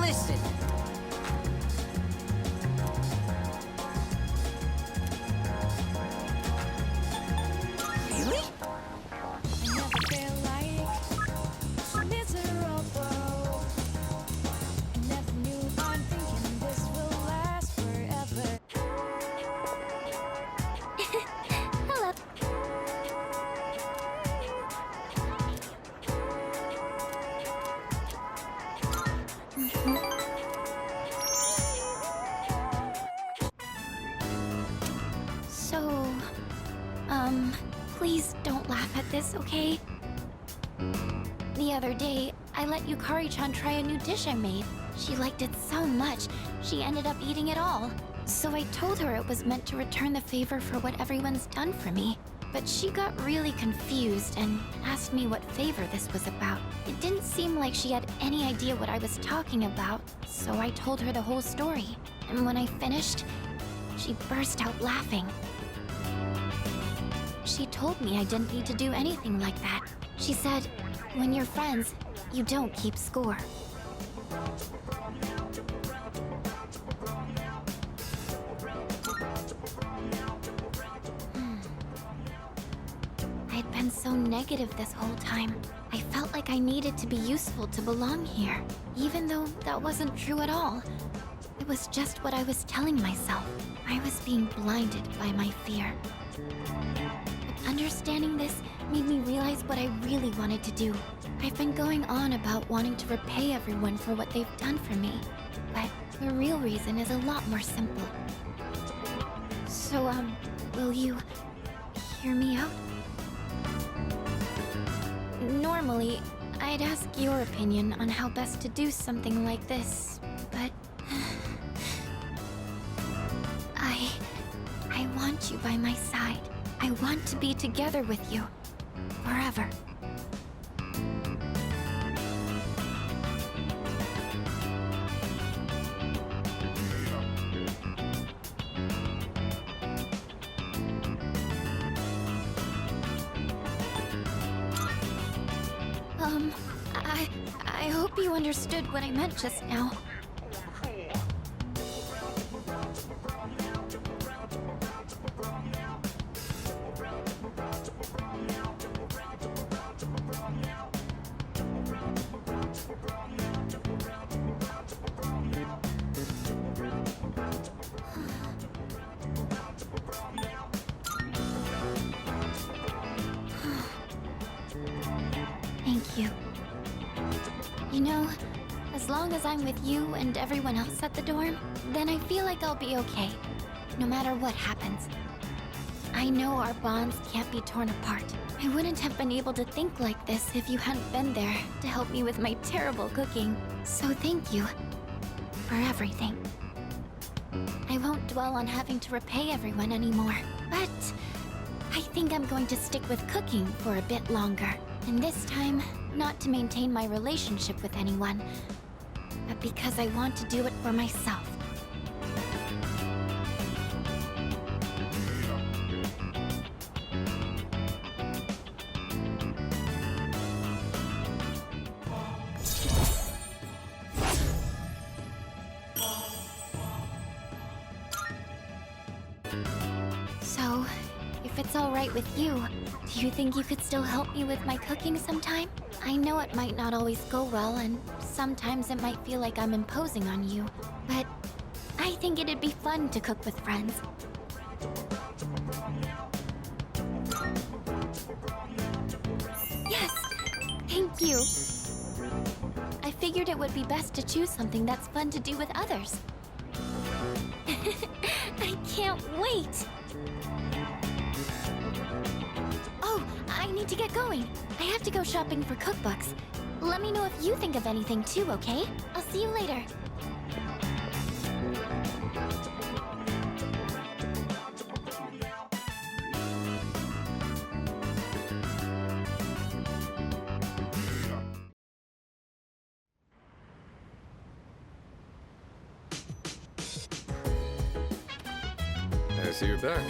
listen. Really? I never feel like miserable. I never knew I'm thinking this will last forever. Hello. So, please don't laugh at this, okay? The other day, I let Yukari-chan try a new dish I made. She liked it so much, she ended up eating it all. So I told her it was meant to return the favor for what everyone's done for me. But she got really confused and asked me what favor this was about. It didn't seem like she had any idea what I was talking about, so I told her the whole story. And when I finished, she burst out laughing. She told me I didn't need to do anything like that. She said, when you're friends, you don't keep score. I'd been so negative this whole time. I felt like I needed to be useful to belong here, even though that wasn't true at all. It was just what I was telling myself. I was being blinded by my fear. But understanding this made me realize what I really wanted to do. I've been going on about wanting to repay everyone for what they've done for me, but the real reason is a lot more simple. So, will you hear me out? Normally, I'd ask your opinion on how best to do something like this, but... I want you by my side. I want to be together with you. Forever. I hope you understood what I meant just now. Thank you. You know, as long as I'm with you and everyone else at the dorm, then I feel like I'll be okay, no matter what happens. I know our bonds can't be torn apart. I wouldn't have been able to think like this if you hadn't been there to help me with my terrible cooking. So thank you for everything. I won't dwell on having to repay everyone anymore, but I think I'm going to stick with cooking for a bit longer. And this time, not to maintain my relationship with anyone, but because I want to do it for myself. So, if it's all right with you, do you think you could still help me with my cooking sometime? I know it might not always go well, and sometimes it might feel like I'm imposing on you, but I think it'd be fun to cook with friends. Yes! Thank you! I figured it would be best to choose something that's fun to do with others. I can't wait! Oh, I need to get going. I have to go shopping for cookbooks. Let me know if you think of anything too, okay? I'll see you later. I see you're back.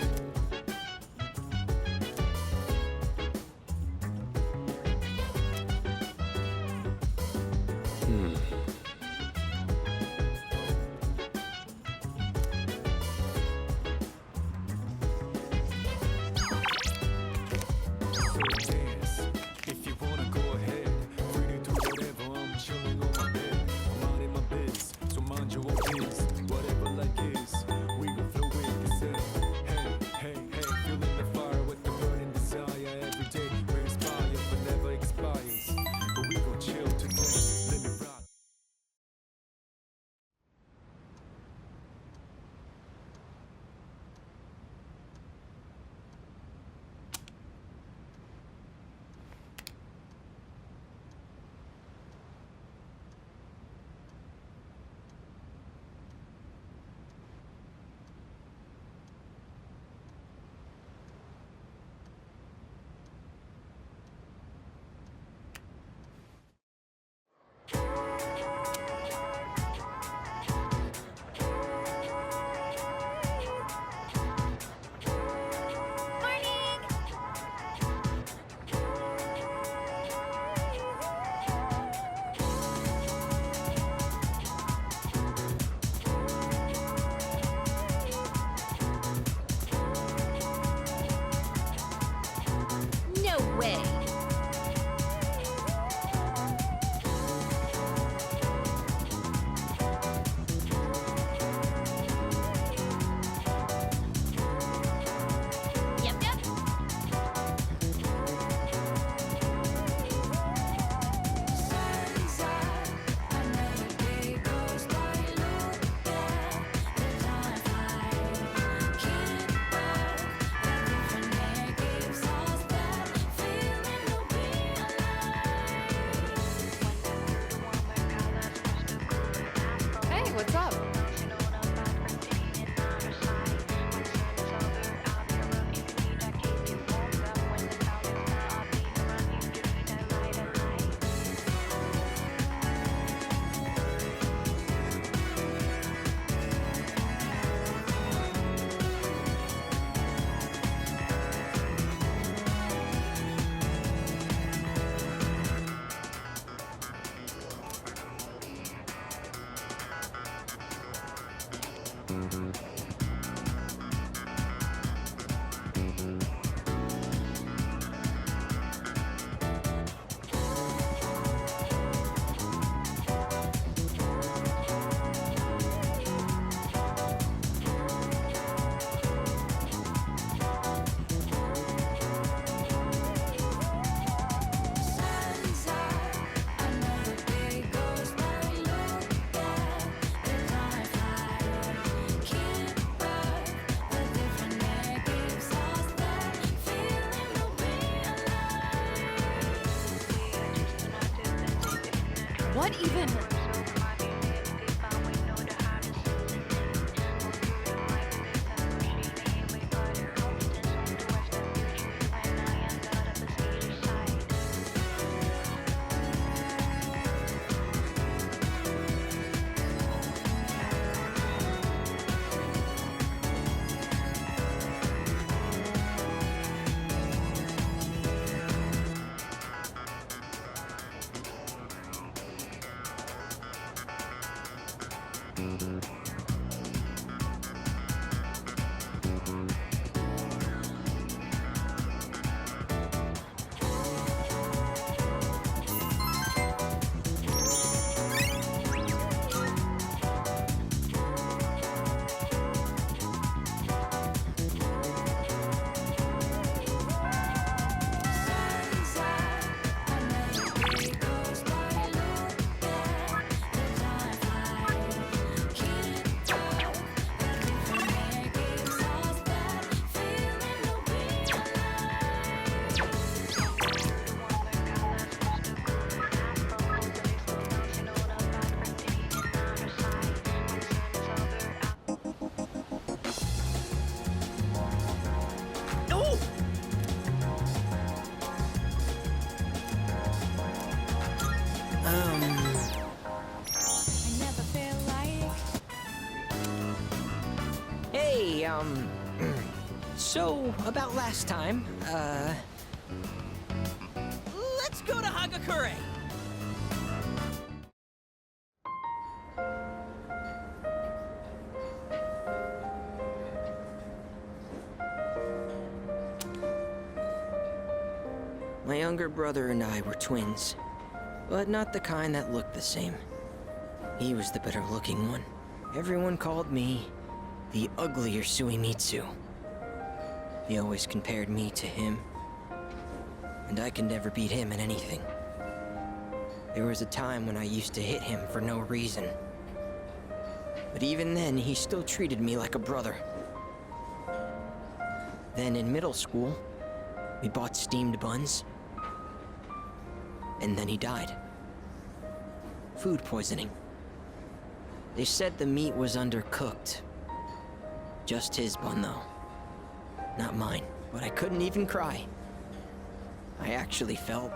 What even? Hey, so, about last time, let's go to Hagakure! My younger brother and I were twins, but not the kind that looked the same. He was the better-looking one. Everyone called me the uglier Suimitsu. They always compared me to him, and I could never beat him in anything. There was a time when I used to hit him for no reason. But even then, he still treated me like a brother. Then in middle school, we bought steamed buns, and then he died. Food poisoning. They said the meat was undercooked. Just his bun, though. Not mine. But I couldn't even cry. I actually felt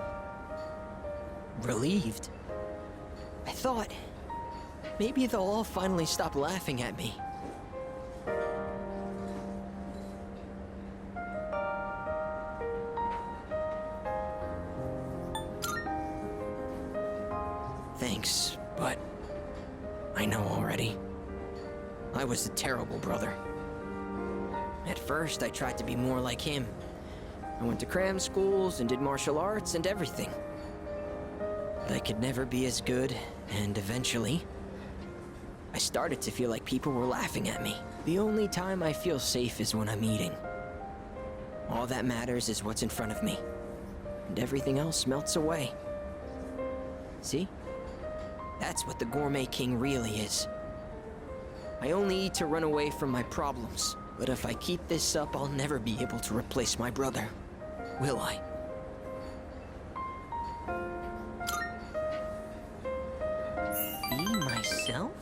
relieved. I thought maybe they'll all finally stop laughing at me. Thanks, but I know already. I was a terrible brother. At first, I tried to be more like him. I went to cram schools and did martial arts and everything. But I could never be as good, and eventually, I started to feel like people were laughing at me. The only time I feel safe is when I'm eating. All that matters is what's in front of me, and everything else melts away. See? That's what the Gourmet King really is. I only eat to run away from my problems. But if I keep this up, I'll never be able to replace my brother. Will I? Be myself?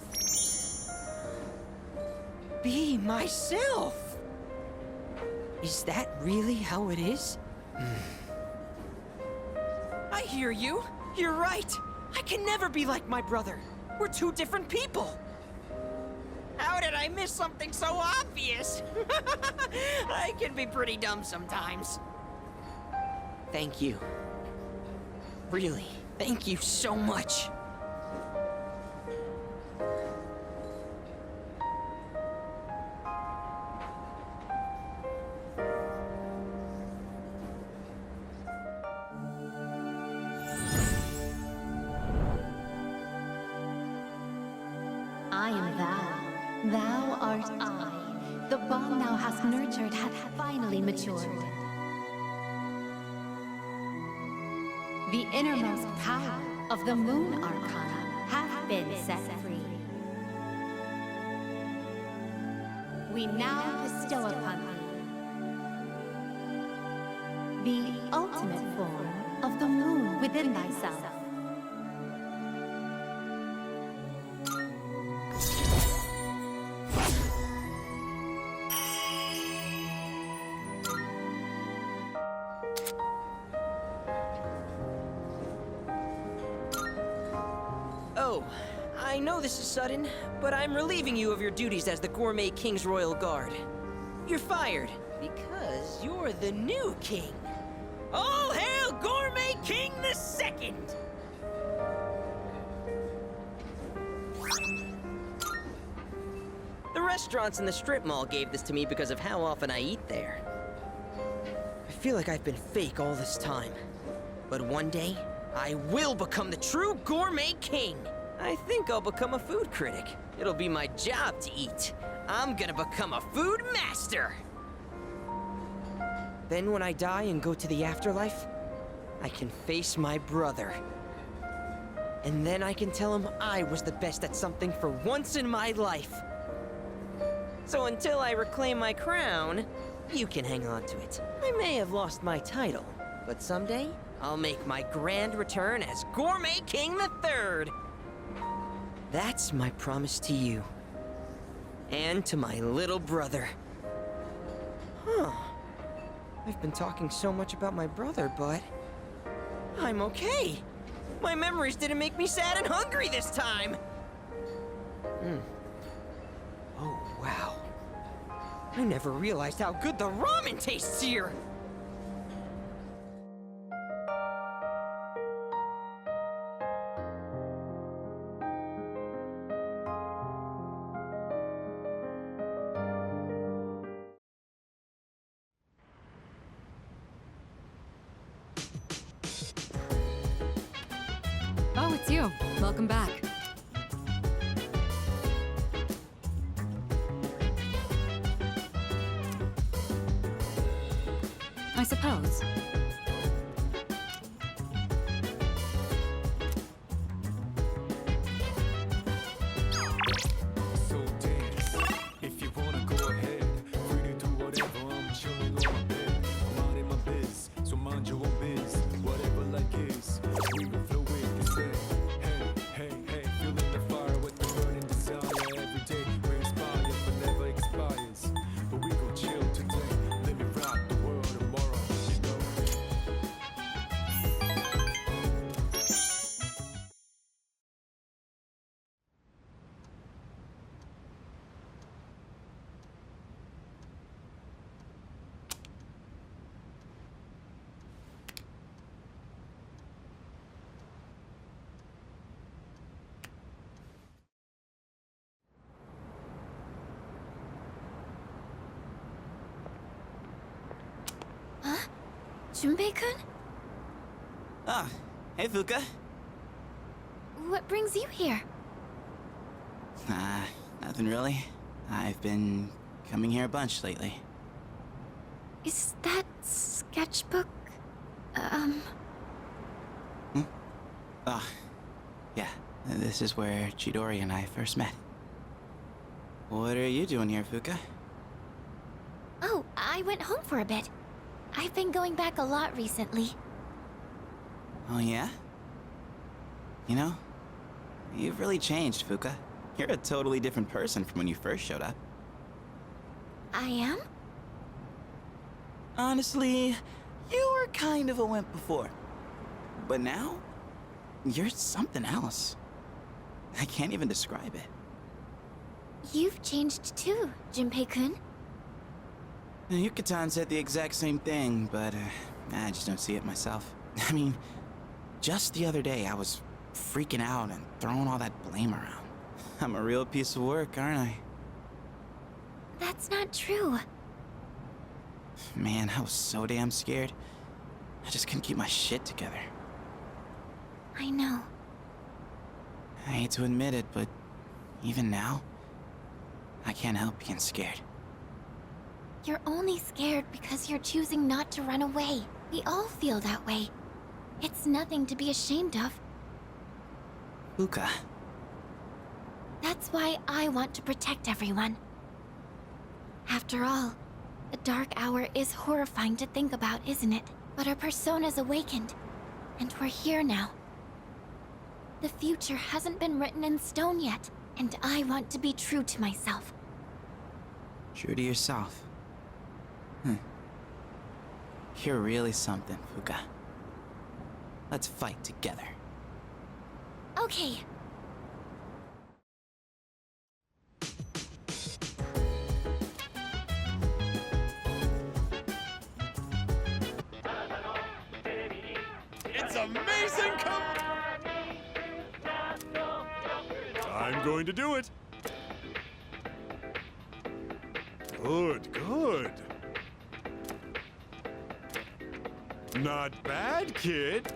Be myself! Is that really how it is? I hear you. You're right. I can never be like my brother. We're two different people. How did I miss something so obvious? I can be pretty dumb sometimes. Thank you. Really, thank you so much. heart eye. The bond thou hast nurtured hath finally matured. The innermost power of the Moon Arcana hath been set free. We now bestow upon thee the ultimate form of the moon within thyself. Oh, I know this is sudden, but I'm relieving you of your duties as the Gourmet King's Royal Guard. You're fired, because you're the new king. All hail Gourmet King the Second! The restaurants in the strip mall gave this to me because of how often I eat there. I feel like I've been fake all this time. But one day, I will become the true Gourmet King. I think I'll become a food critic. It'll be my job to eat. I'm gonna become a food master. Then when I die and go to the afterlife, I can face my brother. And then I can tell him I was the best at something for once in my life. So until I reclaim my crown, you can hang on to it. I may have lost my title, but someday I'll make my grand return as Gourmet King the Third. That's my promise to you. And to my little brother. Huh. I've been talking so much about my brother, but I'm okay. My memories didn't make me sad and hungry this time. Oh, wow. I never realized how good the ramen tastes here. Oh, it's you. Welcome back. I suppose. So dance, if you wanna go ahead. Free to do whatever, I'm chilling on my bed. I'm minding my biz, so mind your own biz. Whatever like is, we gon' flow with this head. Hey, hey, hey, feeling the fire with the burning desire. Every day we're inspired, but never expires. But we gon' chill today, let me rock the world tomorrow, you know. Junpei-kun? Ah, hey Fuka. What brings you here? Nothing really. I've been coming here a bunch lately. Is that sketchbook... Oh, yeah. This is where Chidori and I first met. What are you doing here, Fuka? Oh, I went home for a bit. I've been going back a lot recently. Oh, yeah? You know, you've really changed, Fuka. You're a totally different person from when you first showed up. I am? Honestly, you were kind of a wimp before. But now, you're something else. I can't even describe it. You've changed too, Junpei-kun. Yuka-tan said the exact same thing, but I just don't see it myself. I mean, just the other day I was freaking out and throwing all that blame around. I'm a real piece of work, aren't I? That's not true. Man, I was so damn scared. I just couldn't keep my shit together. I know. I hate to admit it, but even now, I can't help being scared. You're only scared because you're choosing not to run away. We all feel that way. It's nothing to be ashamed of. Fuka, That's why I want to protect everyone. After all, the dark hour is horrifying to think about, isn't it? But our persona's awakened, and we're here now. The future hasn't been written in stone yet, and I want to be true to myself. true to yourself. You're really something, Fuka. Let's fight together. Okay. It's amazing! I'm going to do it. Good, good. Not bad, kid.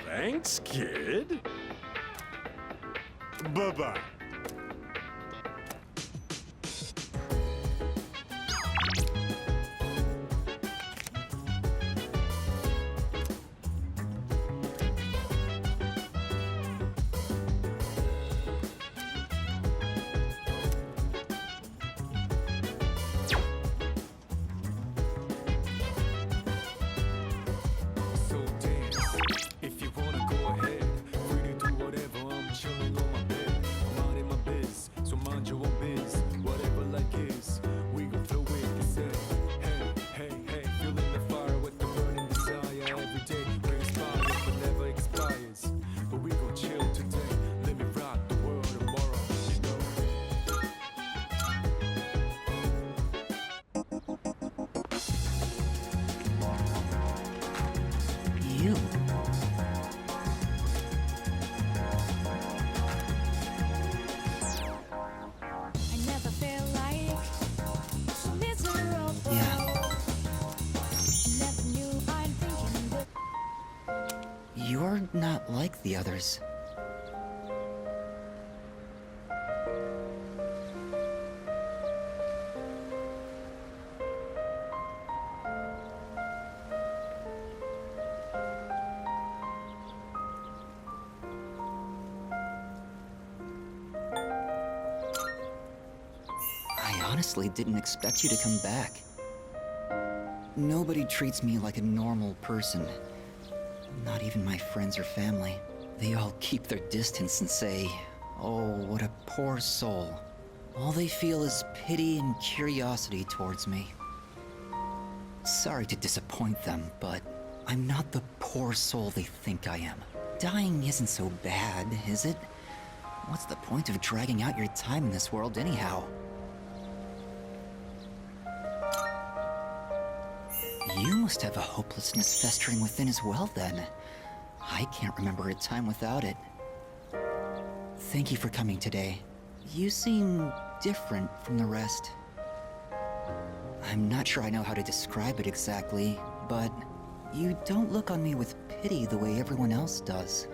Thanks, kid. Bye-bye. So dance, if you wanna go ahead. Free to do whatever, I'm chilling on my bed. I'm minding my biz, so mind your own biz. Whatever like is, we gon' throw it, they say. Hey, hey, hey, feeling the fire with the burning desire. Every day brings fire, but never expires. But we gon' chill today, let me rock the world tomorrow, you know. You. I never felt like so miserable. Yeah. Never knew I'm thinking that You're not like the others. I honestly didn't expect you to come back. Nobody treats me like a normal person. Not even my friends or family. They all keep their distance and say, "Oh, what a poor soul." All they feel is pity and curiosity towards me. Sorry to disappoint them, but I'm not the poor soul they think I am. Dying isn't so bad, is it? What's the point of dragging out your time in this world anyhow? You must have a hopelessness festering within as well, then. I can't remember a time without it. Thank you for coming today. You seem different from the rest. I'm not sure I know how to describe it exactly, but you don't look on me with pity the way everyone else does.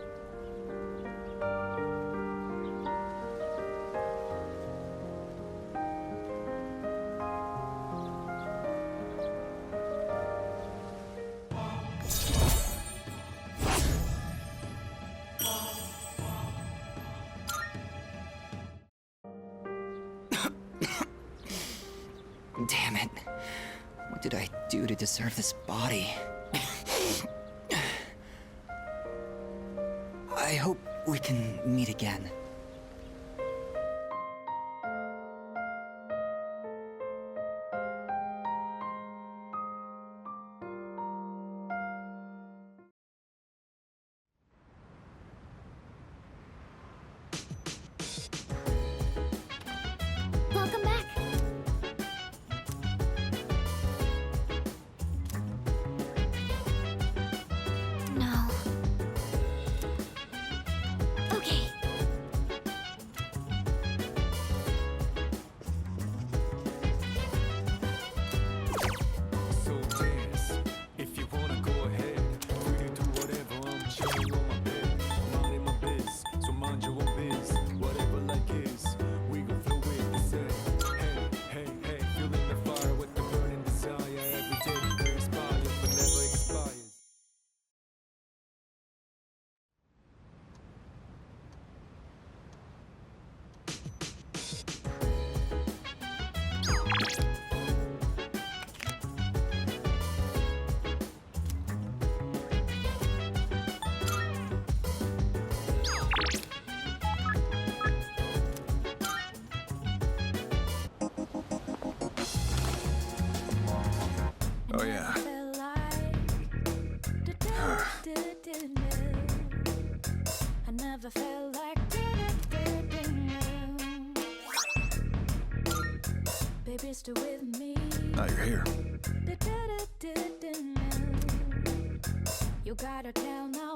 Damn it. What did I do to deserve this body? I hope we can meet again. Welcome back. No. Okay. Oh, yeah. Felt like I never felt like baby, still with me. Now you're here. You gotta tell now.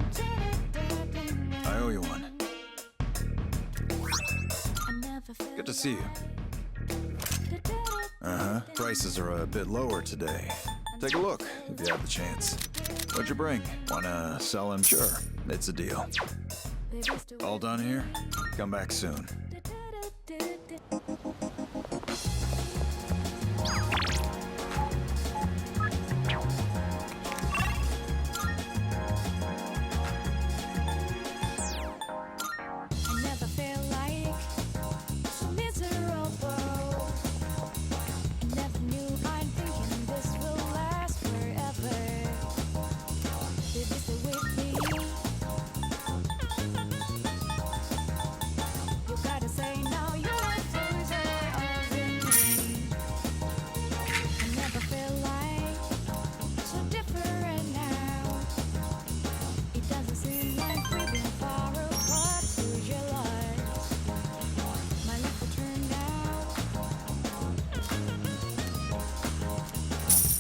I owe you one. I never felt Good to see you. like Uh-huh. Prices are a bit lower today. Take a look if you have the chance. What'd you bring? Wanna sell him? Sure. It's a deal. baby, still All done here? Come back soon. I never felt like so miserable. Never knew I'm thinking this will last forever. Baby, stay with me. You gotta say now you're a loser of me. I never felt like so different now. It doesn't seem like we've been far apart. Who's your life? My life will turn out.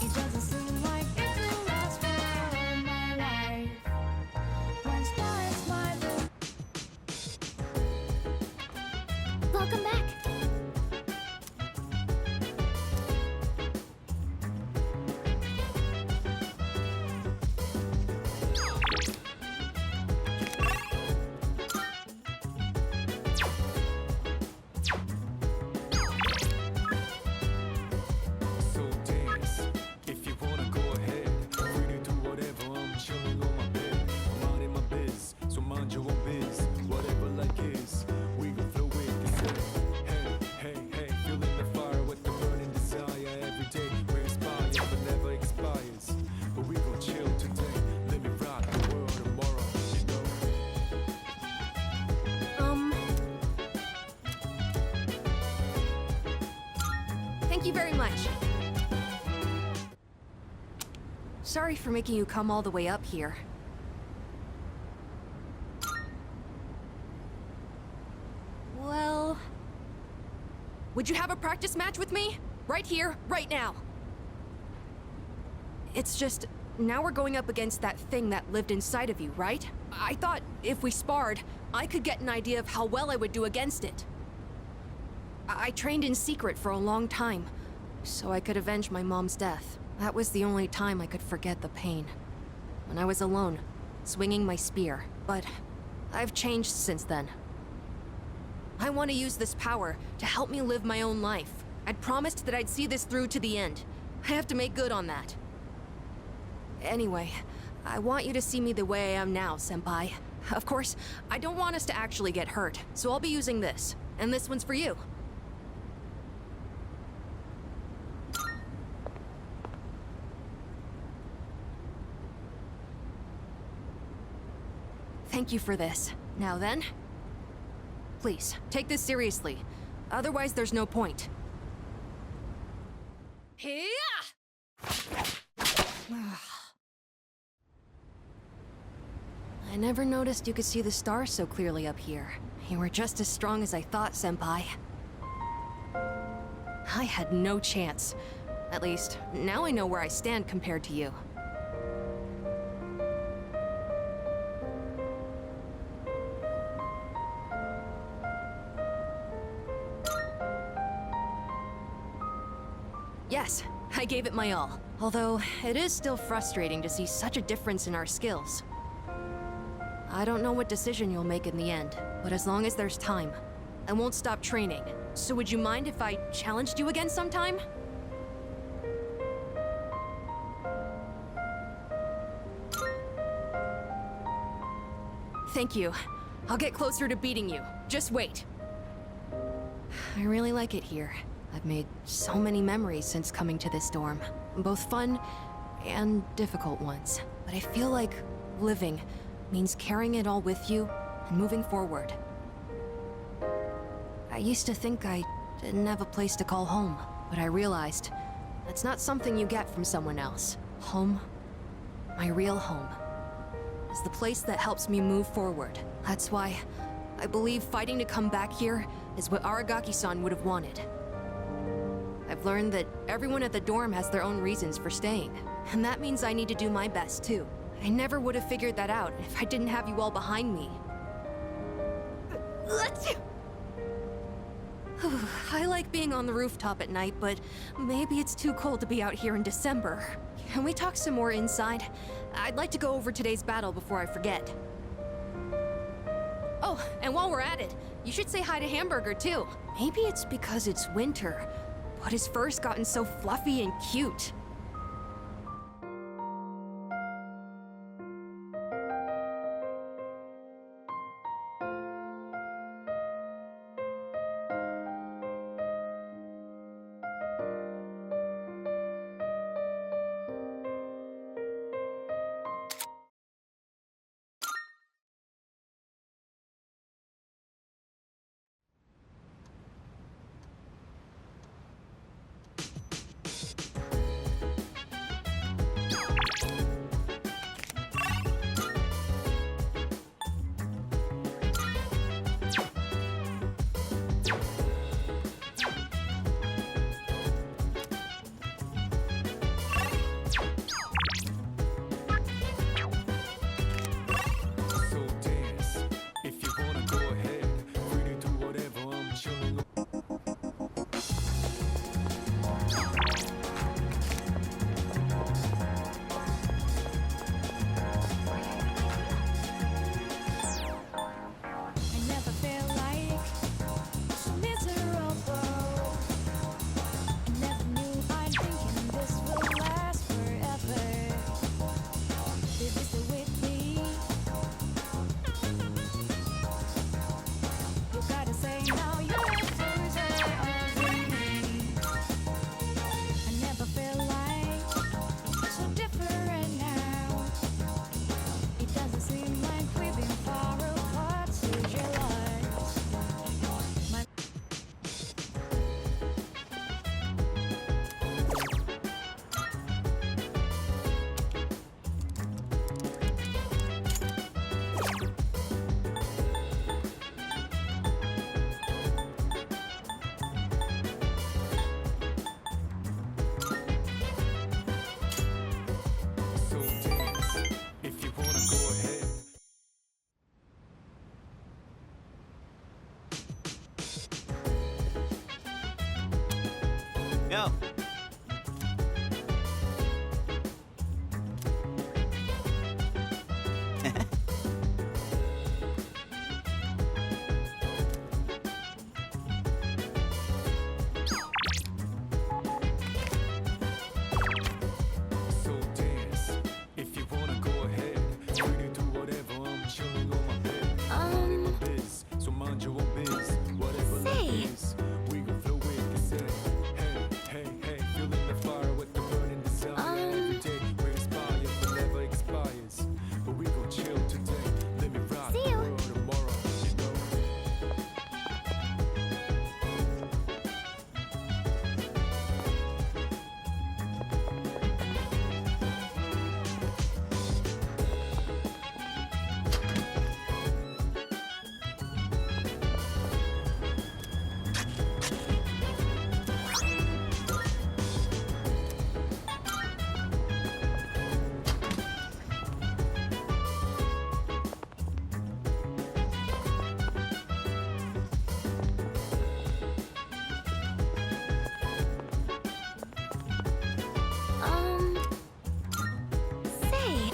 It doesn't seem like it will last forever. My life. Once more is smiling. Welcome back. So dance, if you wanna go ahead. Free to do whatever, I'm chilling on my bed. I'm minding my biz, so mind your own biz. Whatever like is, we gon' flow with it. Hey, hey, hey, feeling the fire with the burning desire. Every day we inspire, but never expires. But we gon' chill today, let me rock the world tomorrow, you know. Thank you very much. Sorry for making you come all the way up here. Well... Would you have a practice match with me? Right here, right now. It's just, now we're going up against that thing that lived inside of you, right? I thought if we sparred, I could get an idea of how well I would do against it. I trained in secret for a long time, so I could avenge my mom's death. That was the only time I could forget the pain. When I was alone, swinging my spear. But I've changed since then. I want to use this power to help me live my own life. I'd promised that I'd see this through to the end. I have to make good on that. Anyway, I want you to see me the way I am now, Senpai. Of course, I don't want us to actually get hurt, so I'll be using this. And this one's for you. Thank you for this. Now then, please, take this seriously. Otherwise, there's no point. I never noticed you could see the stars so clearly up here. You were just as strong as I thought, Senpai. I had no chance. At least, now I know where I stand compared to you. Yes, I gave it my all. Although, it is still frustrating to see such a difference in our skills. I don't know what decision you'll make in the end, but as long as there's time, I won't stop training. So would you mind if I challenged you again sometime? Thank you. I'll get closer to beating you. Just wait. I really like it here. I've made so many memories since coming to this dorm, both fun and difficult ones. But I feel like living means carrying it all with you and moving forward. I used to think I didn't have a place to call home, but I realized that's not something you get from someone else. Home, my real home, is the place that helps me move forward. That's why I believe fighting to come back here is what Aragaki-san would have wanted. I've learned that everyone at the dorm has their own reasons for staying, and that means I need to do my best too. I never would have figured that out if I didn't have you all behind me. I like being on the rooftop at night, but maybe it's too cold to be out here in December. Can we talk some more inside? I'd like to go over today's battle before I forget. Oh, and while we're at it, you should say hi to Hamburger too. Maybe it's because it's winter, but his fur's gotten so fluffy and cute. So dance. If you wanna go ahead, free to do whatever, I'm chilling. I never felt like so miserable. I never knew I'm thinking this will last forever. Baby, stay with me. You gotta say now you're with me. I never felt like so different now. It doesn't seem like we've been far apart since your lies. My So dance. If you wanna go ahead. Yo. So dance. If you wanna go ahead, free to do whatever, I'm chilling on my bed. Minding my biz, so mind your own biz. Whatever life is, we gon' flow with the same. Hey, hey, hey, feeling the fire with the burning desire. Every day we inspire, but never expires. But we gon' chill today. Let me rock See the you. world tomorrow, you know. Say,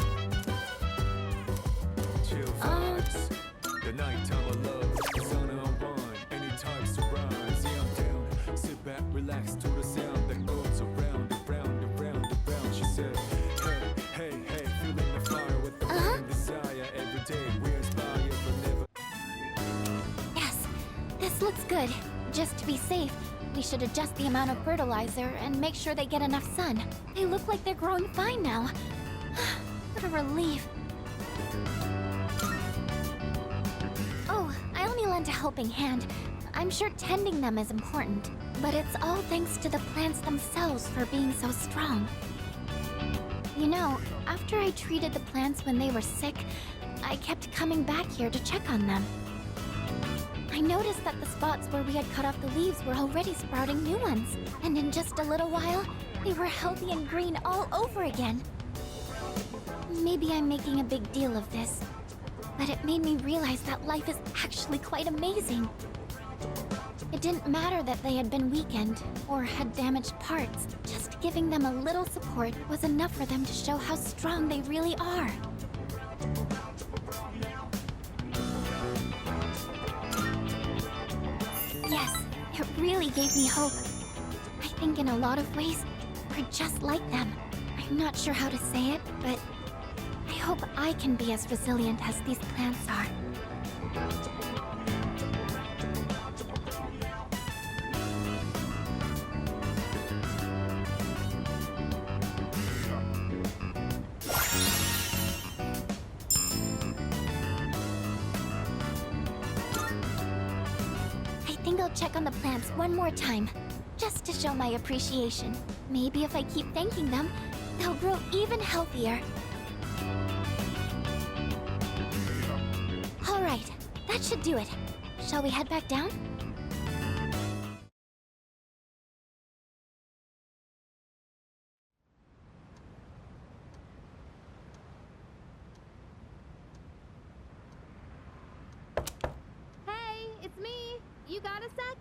Chill vibes. The nighttime of love, the sun unwind, anytime surprise. Yeah, I'm down. Sit back, relax to the sound that goes around, around, around, around. She said, hey, hey, hey, feeling the fire with the burning desire. Every day we inspire, but never. yes, this looks good. Just to be safe, We should adjust the amount of fertilizer and make sure they get enough sun. They look like they're growing fine now. What a relief. Oh, I only lent a helping hand. I'm sure tending them is important, but it's all thanks to the plants themselves for being so strong. You know, after I treated the plants when they were sick, I kept coming back here to check on them. I noticed that the spots where we had cut off the leaves were already sprouting new ones, and in just a little while, they were healthy and green all over again. Maybe I'm making a big deal of this, but it made me realize that life is actually quite amazing. It didn't matter that they had been weakened or had damaged parts. Just giving them a little support was enough for them to show how strong they really are. Yes, it really gave me hope. I think in a lot of ways, we're just like them. I'm not sure how to say it, but I hope I can be as resilient as these plants are. I think I'll check on the plants one more time, just to show my appreciation. Maybe if I keep thanking them, they'll grow even healthier. All right, that should do it. Shall we head back down? Hey, it's me. You got a sec?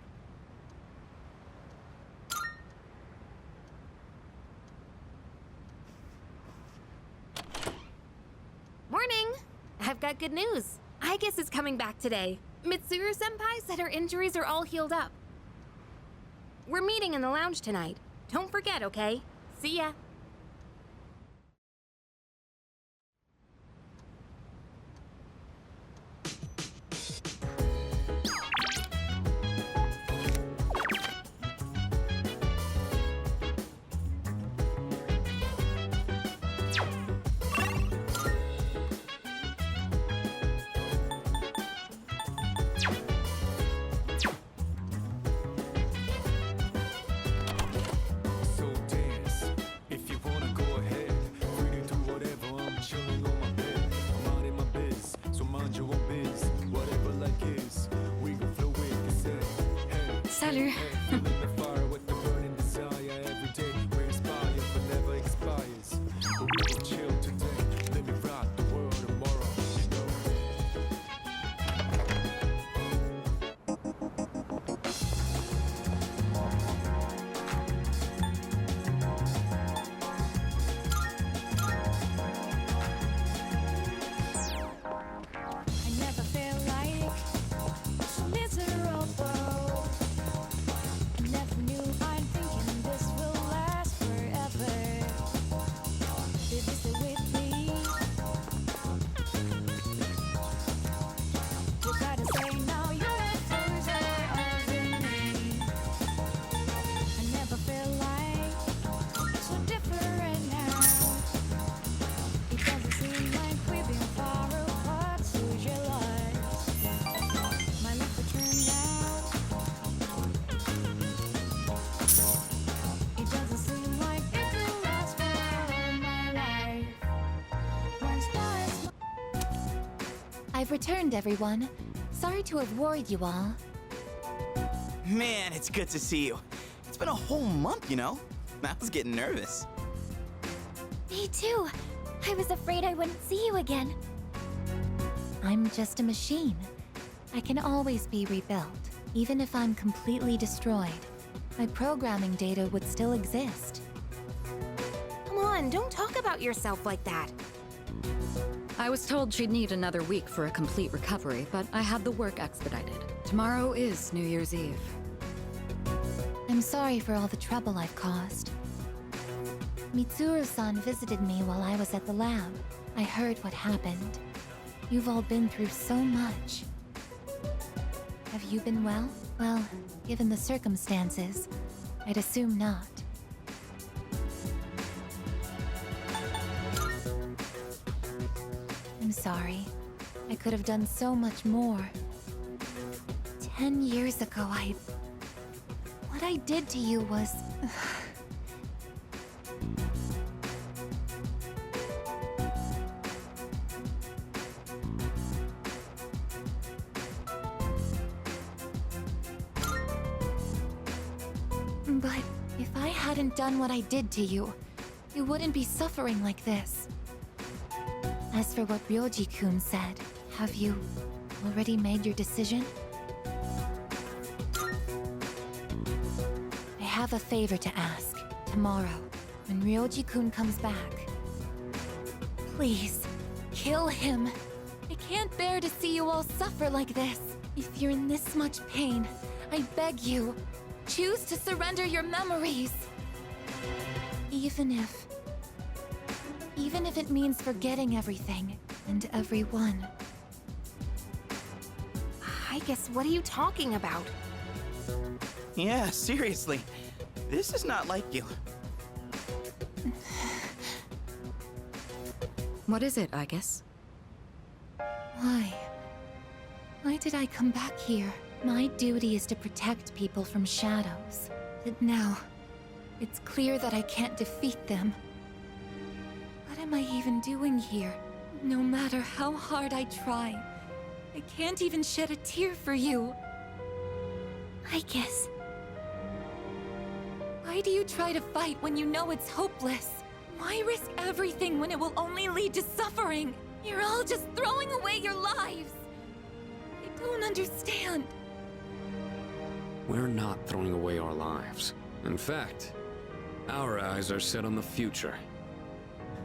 Morning! I've got good news. Aigis is coming back today. Mitsuru-senpai said her injuries are all healed up. We're meeting in the lounge tonight. Don't forget, okay? See ya. So dance, if you wanna go ahead. Free to do whatever, I'm chilling on my bed. I'm minding my biz, so mind your own biz. Whatever like is, we gon' flow with this head. Hey, Salut. hey, feeling the fire with the burning desire. Every day we inspire, but never expires. But we gon' chill today, let me rock the world tomorrow, you know. I never feel like so miserable. I never knew I'm thinking this will last forever. Did you stay with me? You gotta say now you're closer over me. I never feel like so different now. It doesn't seem like we've been far apart since your lies. My lips are turned out. It doesn't seem like it could last for all my life. Once was I've returned, everyone. Sorry to have worried you all. Man, it's good to see you. It's been a whole month, you know? I was getting nervous. Me too. I was afraid I wouldn't see you again. I'm just a machine. I can always be rebuilt, even if I'm completely destroyed. My programming data would still exist. Come on, don't talk about yourself like that. I was told she'd need another week for a complete recovery, but I had the work expedited. Tomorrow is New Year's Eve. I'm sorry for all the trouble I've caused. Mitsuru-san visited me while I was at the lab. I heard what happened. You've all been through so much. Have you been well? Well, Given the circumstances, I'd assume not. I'm sorry. I could have done so much more. 10 years ago, what I did to you was... But if I hadn't done what I did to you, you wouldn't be suffering like this. As for what Ryoji-kun said, have you already made your decision? I have a favor to ask. Tomorrow, when Ryoji-kun comes back, please, kill him. I can't bear to see you all suffer like this. If you're in this much pain, I beg you, choose to surrender your memories. Even if it means forgetting everything and everyone. I guess, what are you talking about? Yeah, seriously. This is not like you. What is it, Aigis? Why? Why did I come back here? My duty is to protect people from shadows. But now, it's clear that I can't defeat them. What am I even doing here? No matter how hard I try, I can't even shed a tear for you. Aigis. Why do you try to fight when you know it's hopeless? Why risk everything when it will only lead to suffering? You're all just throwing away your lives. I don't understand. We're not throwing away our lives. In fact, our eyes are set on the future.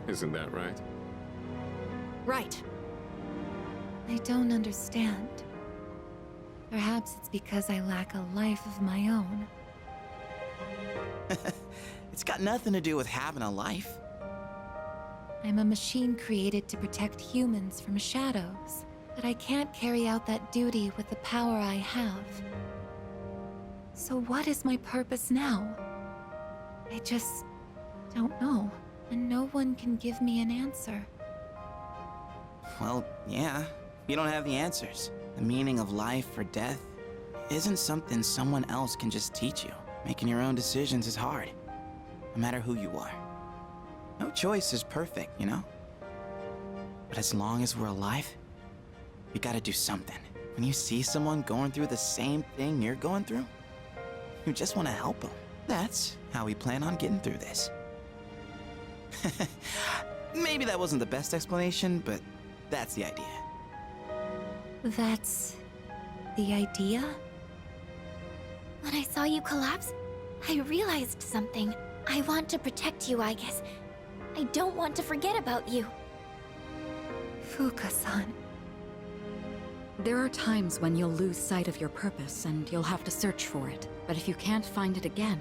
Isn't that right? Right. I don't understand. Perhaps it's because I lack a life of my own. It's got nothing to do with having a life. I'm a machine created to protect humans from shadows, but I can't carry out that duty with the power I have. So what is my purpose now? I just don't know, and no one can give me an answer. Well, yeah. You don't have the answers. The meaning of life or death isn't something someone else can just teach you. Making your own decisions is hard, no matter who you are. No choice is perfect, you know? But as long as we're alive, we gotta do something. When you see someone going through the same thing you're going through, you just want to help them. That's how we plan on getting through this. Maybe that wasn't the best explanation, but that's the idea. That's the idea? When I saw you collapse, I realized something. I want to protect you, Aigis. I don't want to forget about you. Fuka-san. There are times when you'll lose sight of your purpose and you'll have to search for it. But if you can't find it again,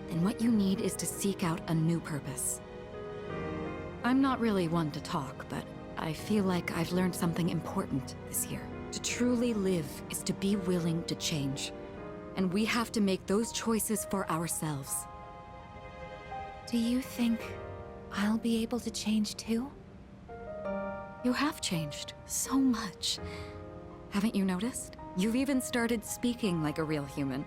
then what you need is to seek out a new purpose. I'm not really one to talk, but I feel like I've learned something important this year. To truly live is to be willing to change. And we have to make those choices for ourselves. Do you think I'll be able to change too? You have changed so much. Haven't you noticed? You've even started speaking like a real human.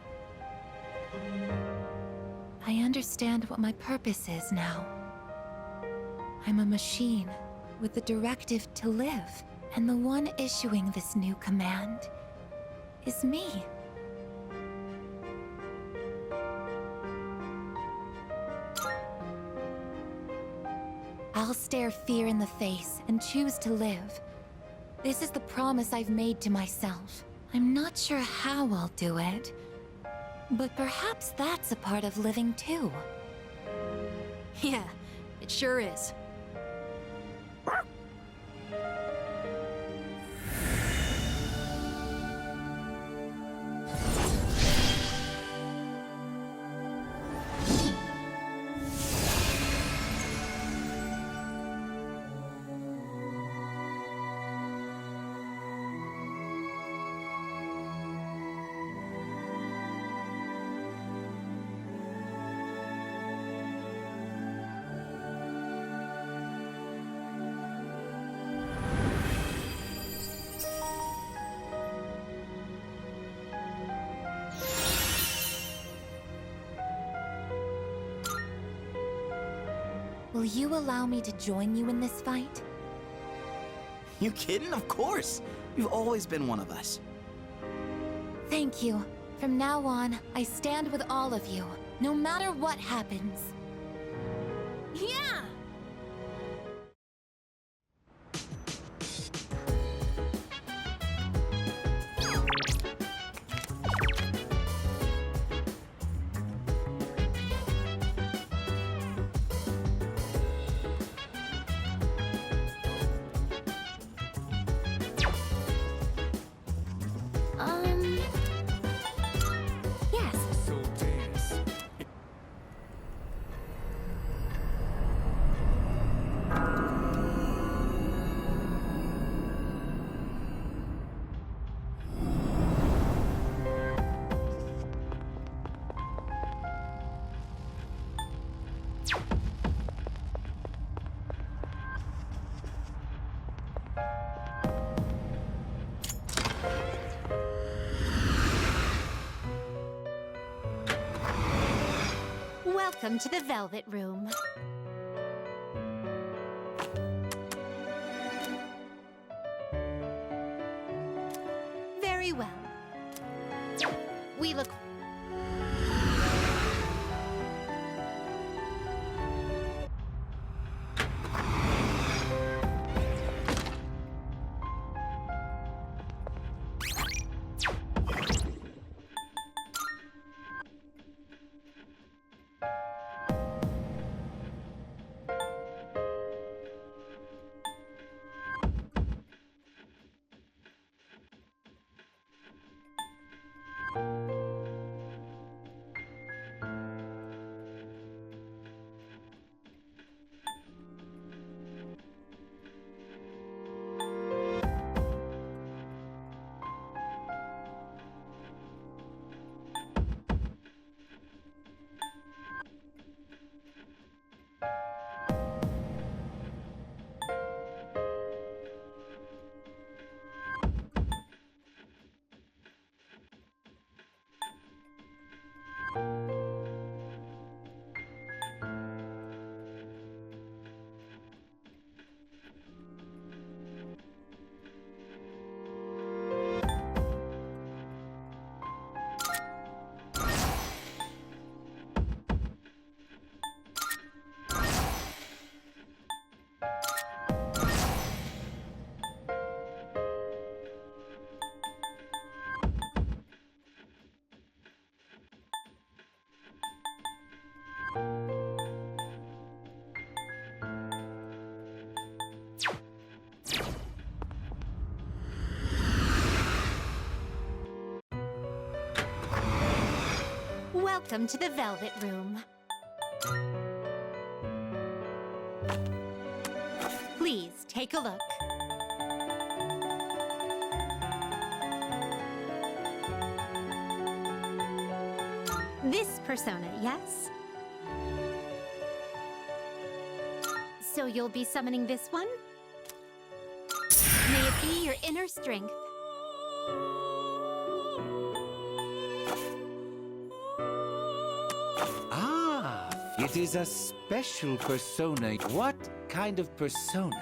I understand what my purpose is now. I'm a machine with the directive to live, and the one issuing this new command is me. I'll stare fear in the face and choose to live. This is the promise I've made to myself. I'm not sure how I'll do it, but perhaps that's a part of living too. Yeah, it sure is. Will you allow me to join you in this fight? You kidding? Of course! You've always been one of us. Thank you. From now on, I stand with all of you, no matter what happens. Yeah! Yes. So dance. Welcome to the Velvet Room. Very well. We look... Welcome to the Velvet Room. Please take a look. This persona, yes? So you'll be summoning this one? May it be your inner strength. Ah, it is a special persona. What kind of persona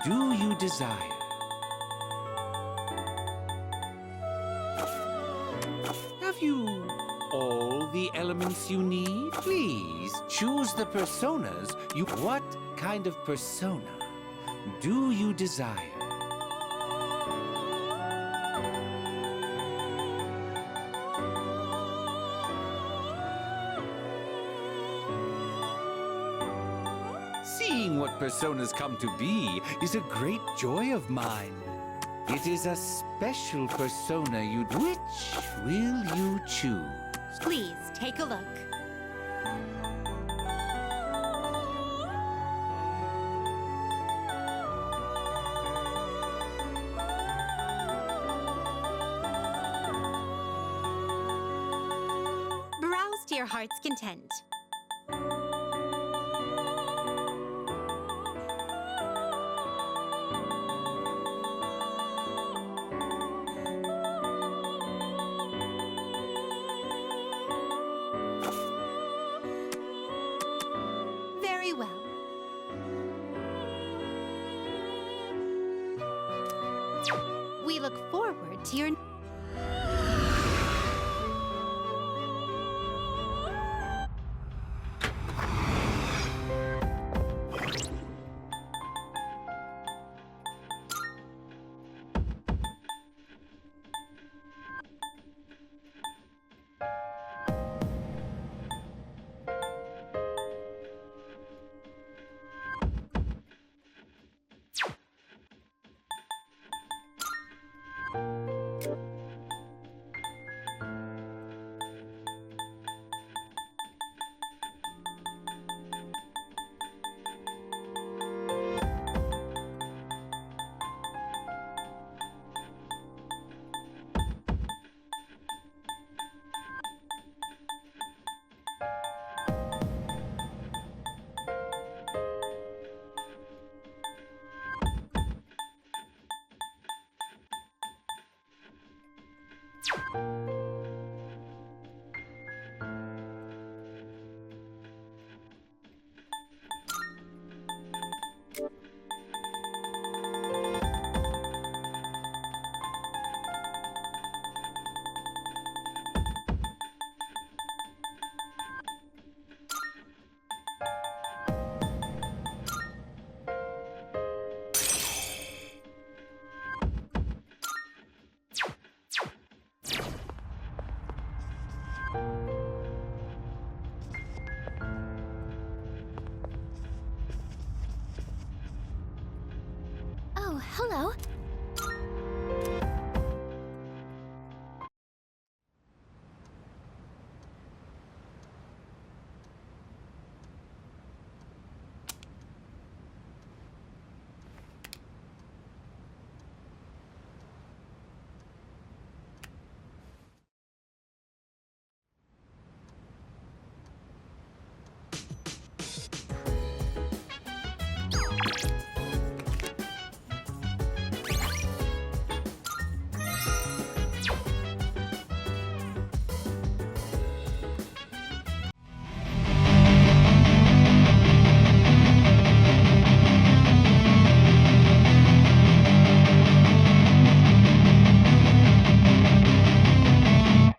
do you desire? Have you all the elements you need? Please choose the personas you... What kind of persona do you desire? Seeing what personas come to be is a great joy of mine. It is a special persona you... Which will you choose? Please take a look. Browse to your heart's content. Very well. look forward to your... Oh, hello.